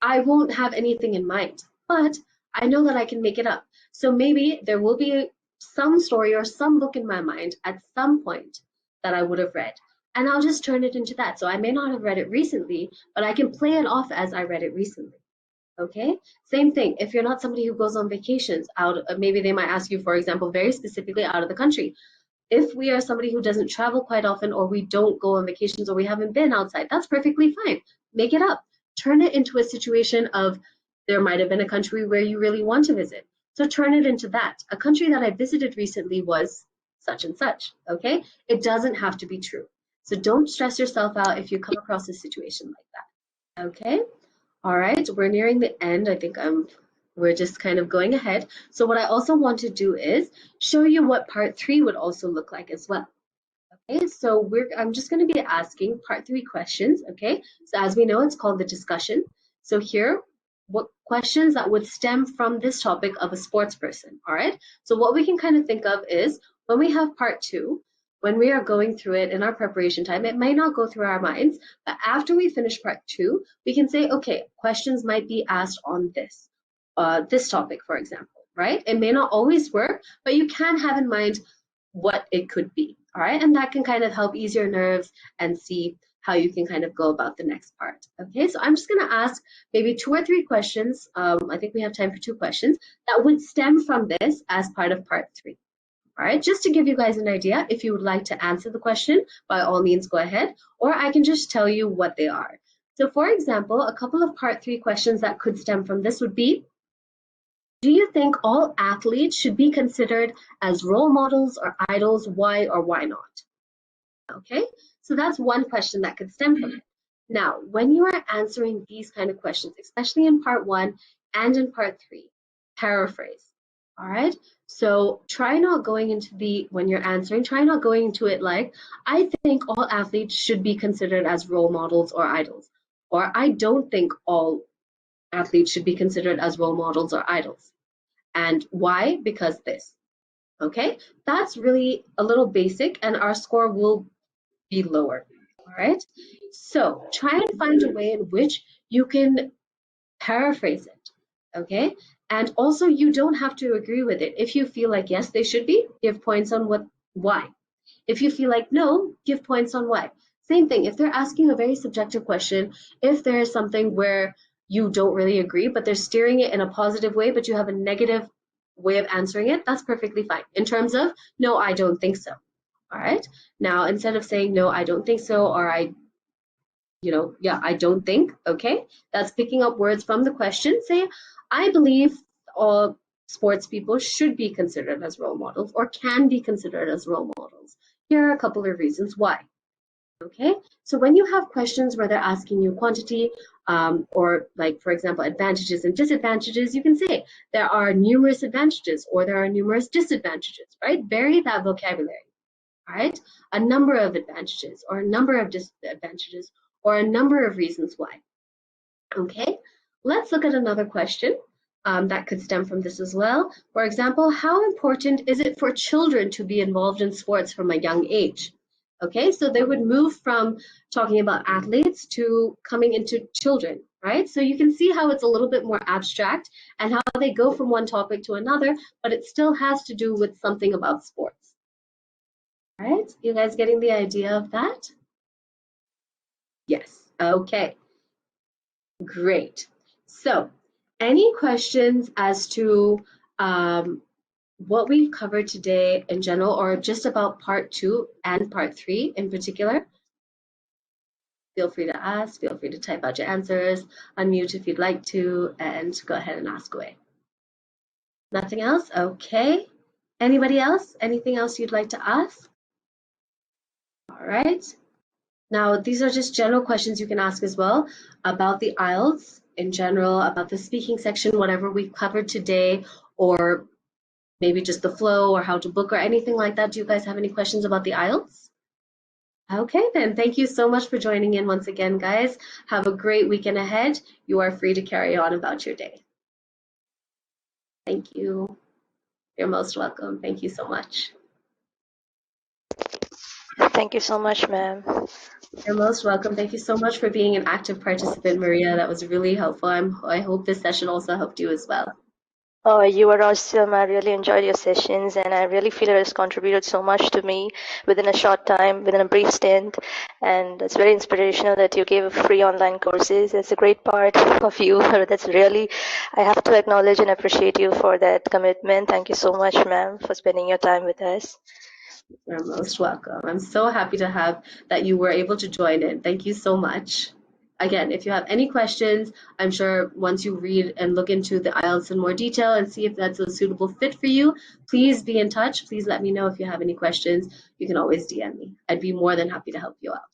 I won't have anything in mind. But I know that I can make it up. So maybe there will be some story or some book in my mind at some point that I would have read. And I'll just turn it into that. So I may not have read it recently, but I can play it off as I read it recently. Okay, same thing. If you're not somebody who goes on vacations out, maybe they might ask you, for example, very specifically out of the country. If we are somebody who doesn't travel quite often, or we don't go on vacations, or we haven't been outside, that's perfectly fine. Make it up. Turn it into a situation of there might have been a country where you really want to visit. So turn it into that. A country that I visited recently was such and such, okay? It doesn't have to be true. So don't stress yourself out if you come across a situation like that, okay? All right, we're nearing the end. I think we're just kind of going ahead. So what I also want to do is show you what part 3 would also look like as well. Okay, so I'm just going to be asking part 3 questions, okay? So as we know, it's called the discussion. So here, what questions that would stem from this topic of a sports person, all right? So what we can kind of think of is when we have part 2, when we are going through it in our preparation time, it might not go through our minds, but after we finish part 2, we can say, okay, questions might be asked on this topic, for example, right? It may not always work, but you can have in mind what it could be, all right? And that can kind of help ease your nerves and see how you can kind of go about the next part. Okay, so I'm just going to ask maybe 2 or 3 questions. I think we have time for 2 questions that would stem from this as part of part 3. All right, just to give you guys an idea, if you would like to answer the question, by all means go ahead, or I can just tell you what they are. So for example, a couple of part 3 questions that could stem from this would be, do you think all athletes should be considered as role models or idols? Why or why not? Okay, so that's one question that could stem from it. Now, when you are answering these kind of questions, especially in part 1 and in part 3, paraphrase. All right, so try not going into when you're answering, try not going into it like, I think all athletes should be considered as role models or idols, or I don't think all athletes should be considered as role models or idols. And why? Because this. Okay, that's really a little basic and our score will be lower. All right, so try and find a way in which you can paraphrase it. Okay, and also you don't have to agree with it. If you feel like yes, they should be, give points on why. If you feel like no, give points on why. Same thing, if they're asking a very subjective question, if there is something where you don't really agree, but they're steering it in a positive way, but you have a negative way of answering it, that's perfectly fine. In terms of, no, I don't think so. All right. Now, instead of saying, no, I don't think so, or yeah, I don't think, okay, that's picking up words from the question. Say, I believe all sports people should be considered as role models or can be considered as role models. Here are a couple of reasons why. Okay, so when you have questions where they're asking you quantity or like, for example, advantages and disadvantages, you can say there are numerous advantages or there are numerous disadvantages, right? Vary that vocabulary, all right? A number of advantages or a number of disadvantages or a number of reasons why. Okay, let's look at another question that could stem from this as well. For example, how important is it for children to be involved in sports from a young age? Okay, so they would move from talking about athletes to coming into children, right? So you can see how it's a little bit more abstract and how they go from one topic to another, but it still has to do with something about sports. All right, you guys getting the idea of that? Yes, okay, great. So any questions as to what we've covered today in general, or just about part 2 and part 3 in particular? Feel free to ask, feel free to type out your answers, unmute if you'd like to, and go ahead and ask away. Nothing else? Okay. Anybody else? Anything else you'd like to ask? All right. Now, these are just general questions you can ask as well about the IELTS in general, about the speaking section, whatever we've covered today, or maybe just the flow or how to book or anything like that. Do you guys have any questions about the IELTS? Okay, then thank you so much for joining in once again, guys. Have a great weekend ahead. You are free to carry on about your day. Thank you. You're most welcome. Thank you so much. Thank you so much, ma'am. You're most welcome. Thank you so much for being an active participant, Maria. That was really helpful. I hope this session also helped you as well. Oh, you were awesome. I really enjoyed your sessions, and I really feel it has contributed so much to me within a short time, within a brief stint. And it's very inspirational that you gave free online courses. It's a great part of you. That's really, I have to acknowledge and appreciate you for that commitment. Thank you so much, ma'am, for spending your time with us. You're most welcome. I'm so happy to have that you were able to join in. Thank you so much. again, if you have any questions, I'm sure once you read and look into the IELTS in more detail and see if that's a suitable fit for you, please be in touch. Please let me know if you have any questions. You can always DM me. I'd be more than happy to help you out.